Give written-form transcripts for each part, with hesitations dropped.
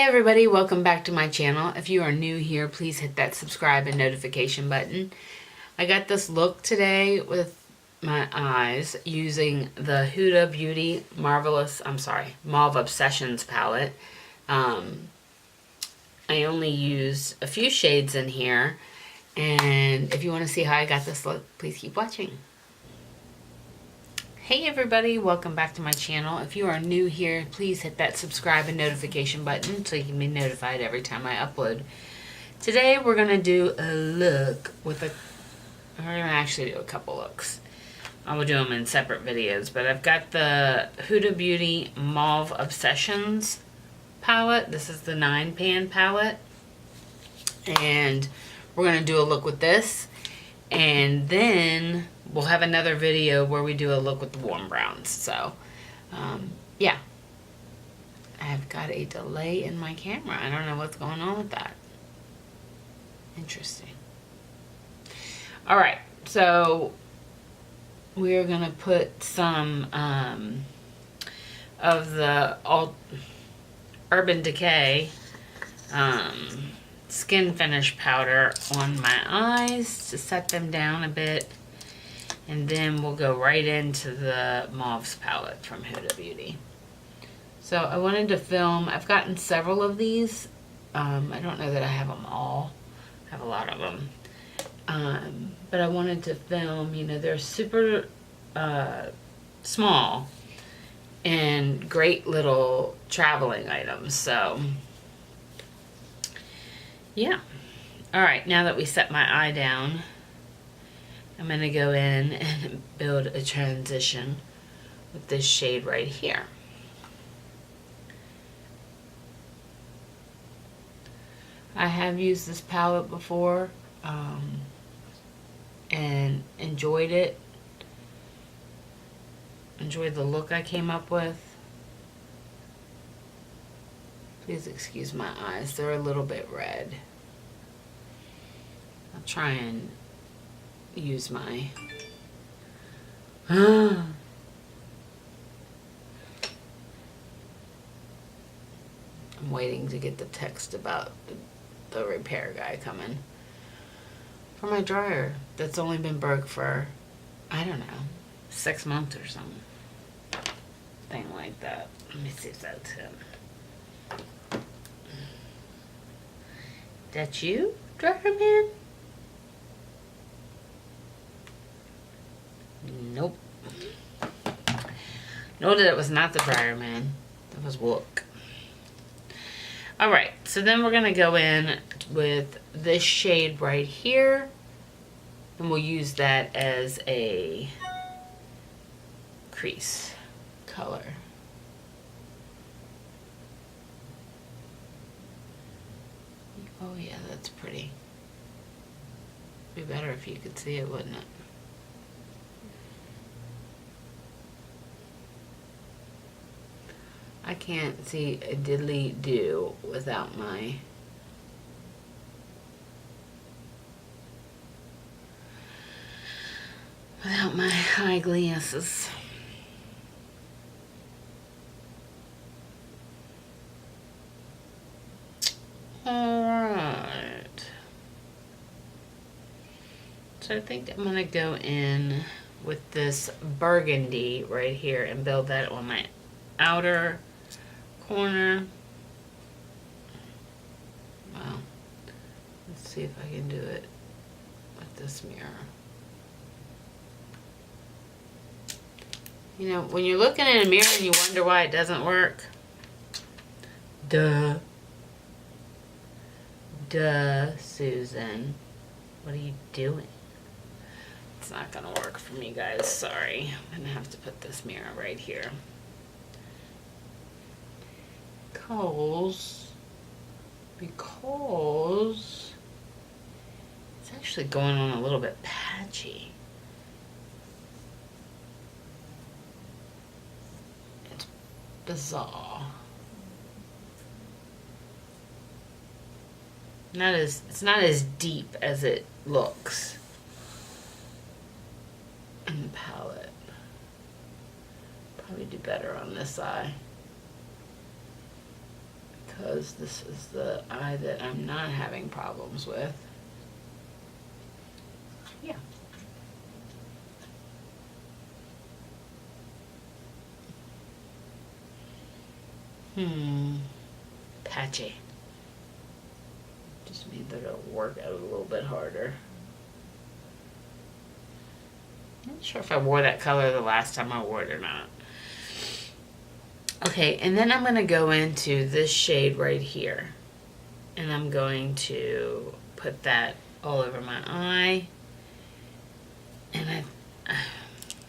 everybody, welcome back to my channel. If you are new here, please hit that subscribe and notification button. I got this look today with my eyes using the Huda Beauty Mauve Obsessions palette. I only used a few shades in here, and if you want to see how I got this look, please keep watching. Hey everybody, welcome back to my channel. If you are new here, please hit that subscribe and notification button so you can be notified every time I upload. Today we're going to do a look with we're going to actually do a couple looks. I will do them in separate videos, but I've got the Huda Beauty Mauve Obsessions palette. This is the 9-pan palette. And we're going to do a look with this. And then we'll have another video where we do a look with the warm browns. So, yeah. I've got a delay in my camera. I don't know what's going on with that. Interesting. Alright, so we're going to put some of the Urban Decay skin finish powder on my eyes to set them down a bit, and then we'll go right into the Mauves palette from Huda Beauty. So I wanted to film, I've gotten several of these. I don't know that I have them all. I have a lot of them. But I wanted to film, you know, they're super small and great little traveling items. So yeah. Alright, now that we set my eye down, I'm going to go in and build a transition with this shade right here. I have used this palette before and enjoyed it. Enjoyed the look I came up with. Please excuse my eyes, they're a little bit red. I'll try and use my... I'm waiting to get the text about the repair guy coming. For my dryer that's only been broke for, I don't know, 6 months or something. Thing like that. Let me see if that's him. That you, dryer man? Nope. No, that was not the dryer man. That was Wook. Alright, so then we're going to go in with this shade right here. And we'll use that as a crease color. Oh yeah, that's pretty. Be better if you could see it, wouldn't it? I can't see a diddly do without my eyeglasses. Alright. So I think I'm going to go in with this burgundy right here and build that on my outer corner. Well, let's see if I can do it with this mirror. You know, when you're looking in a mirror and you wonder why it doesn't work, duh, Susan, what are you doing? It's not gonna work for me, guys, sorry. I'm gonna have to put this mirror right here. Because it's actually going on a little bit patchy. It's bizarre. It's not as deep as it looks in the palette. Probably do better on this eye. because this is the eye that I'm not having problems with. Yeah. Patchy. Just means that it'll work out a little bit harder. Not sure if I wore that color the last time I wore it or not. Okay, and then I'm going to go into this shade right here. And I'm going to put that all over my eye. And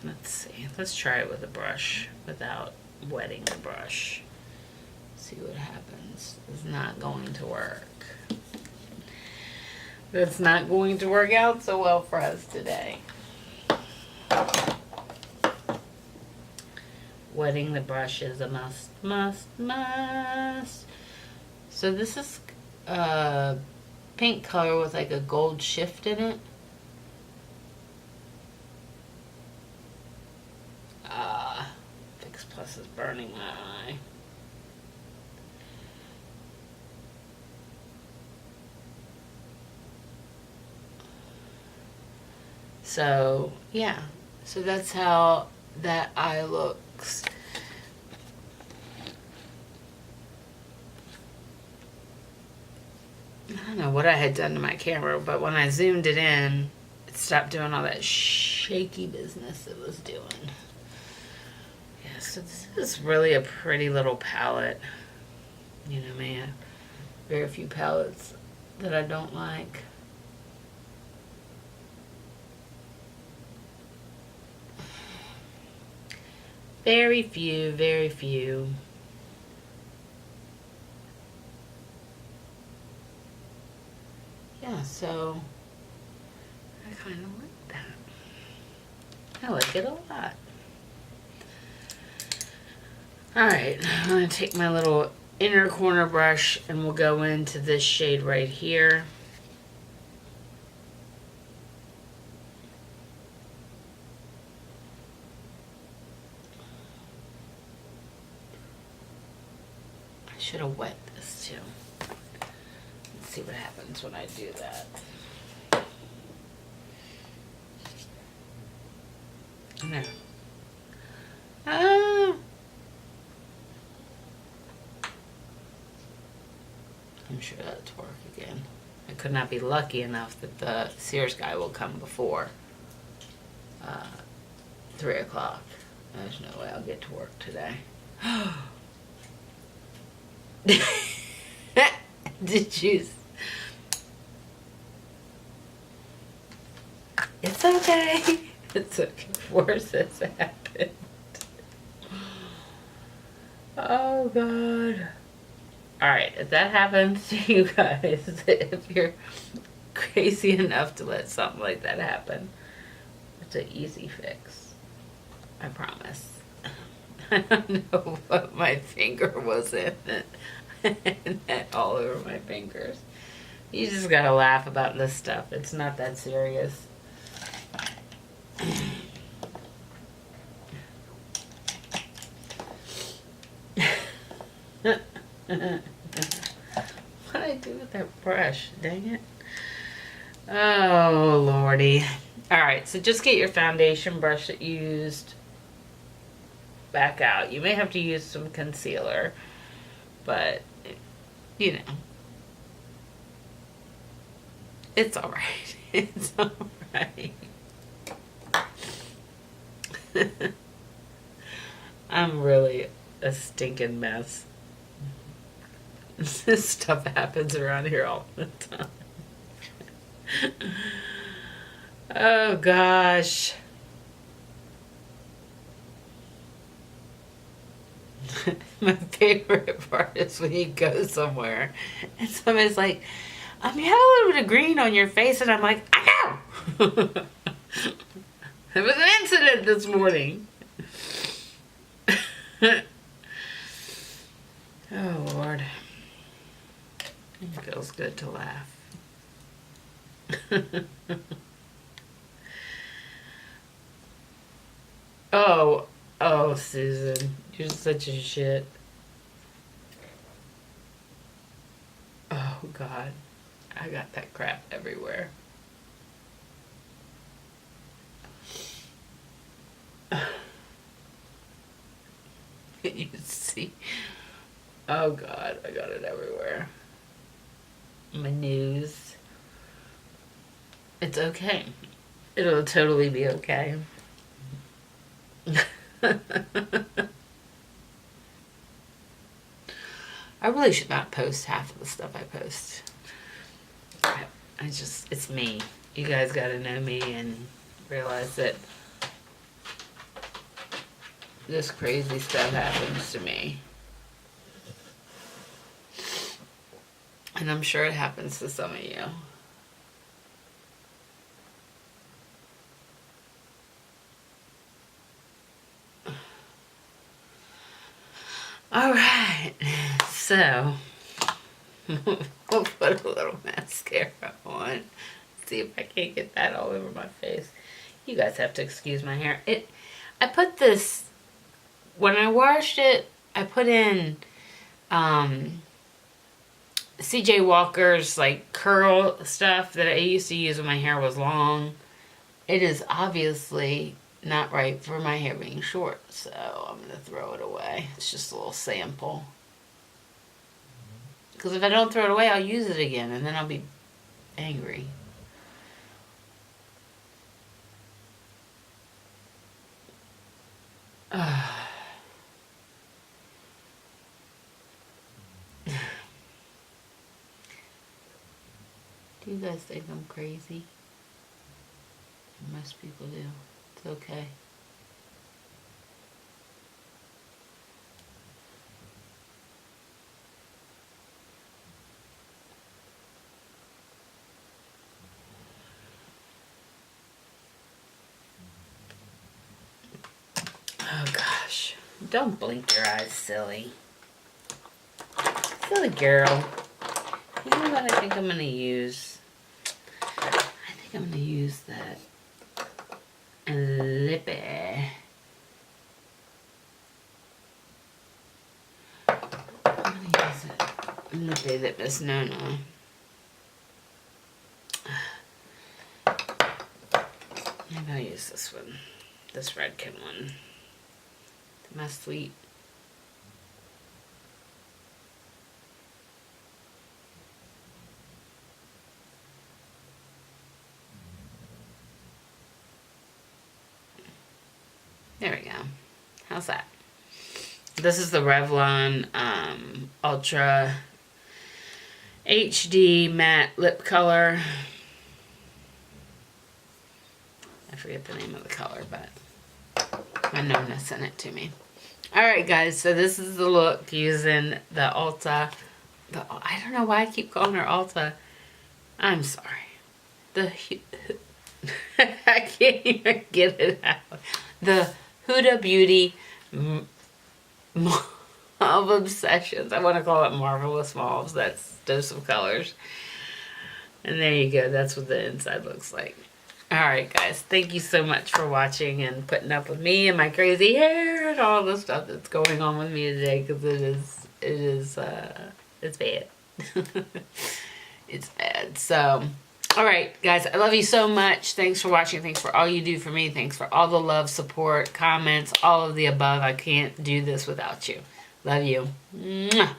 let's see. Let's try it with a brush without wetting the brush. See what happens. It's not going to work. That's not going to work out so well for us today. Wetting the brush is a must, must, must. So this is a pink color with like a gold shift in it. Fix Plus is burning my eye. So, yeah. So that's how that eye looks. I don't know what I had done to my camera, but when I zoomed it in, it stopped doing all that shaky business it was doing. Yeah, so this is really a pretty little palette. You know, man, very few palettes that I don't like. Very few, very few. Yeah, so I kind of like that. I like it a lot. Alright, I'm going to take my little inner corner brush and we'll go into this shade right here. I should have wet this too. Let's see what happens when I do that. No. I'm sure that's work again. I could not be lucky enough that the Sears guy will come before 3 o'clock. There's no way I'll get to work today. Did you? It's okay. It's okay. Worse has happened. Oh, God. Alright, if that happens to you guys, if you're crazy enough to let something like that happen, it's an easy fix. I promise. I don't know what my finger was in it. And that all over my fingers. You just gotta laugh about this stuff. It's not that serious. What did I do with that brush? Dang it. Oh, Lordy. Alright, so just get your foundation brush that you used back out. You may have to use some concealer, but, you know, it's alright. It's alright. I'm really a stinking mess. This stuff happens around here all the time. Oh gosh. My favorite part is when you go somewhere and somebody's like, you have a little bit of green on your face, and I'm like, I know. There was an incident this morning. Oh Lord. It feels good to laugh. Oh, Susan, you're such a shit. God. I got that crap everywhere. You see? Oh God, I got it everywhere. My nose. It's okay. It'll totally be okay. I really should not post half of the stuff I post. I just, it's me. You guys gotta know me and realize that this crazy stuff happens to me. And I'm sure it happens to some of you. Alright, so we'll put a little mascara on. See if I can't get that all over my face. You guys have to excuse my hair. I put this, when I washed it, I put in CJ Walker's like curl stuff that I used to use when my hair was long. It is obviously not right for my hair being short, so I'm going to throw it away. It's just a little sample. Because if I don't throw it away, I'll use it again, and then I'll be angry. Do you guys think I'm crazy? Most people do. It's okay. Oh gosh. Don't blink your eyes, silly. Silly girl. You know what I think I'm going to use? I think I'm going to use that lippy. I'm going to use that lippy that Miss Nona. Maybe I'll use this one. This Redken one. My sweet. There we go. How's that? This is the Revlon Ultra HD Matte Lip Color. I forget the name of the color, but my Nona sent it to me. Alright guys, so this is the look using the Ulta. I don't know why I keep calling her Ulta. I'm sorry. I can't even get it out. The Huda Beauty Mauve Obsessions. I want to call it Marvelous Mauves. That's Dose of Colors. And there you go. That's what the inside looks like. Alright guys, thank you so much for watching and putting up with me and my crazy hair and all the stuff that's going on with me today, because it's bad. It's bad. So, alright guys, I love you so much. Thanks for watching. Thanks for all you do for me. Thanks for all the love, support, comments, all of the above. I can't do this without you. Love you. Mwah.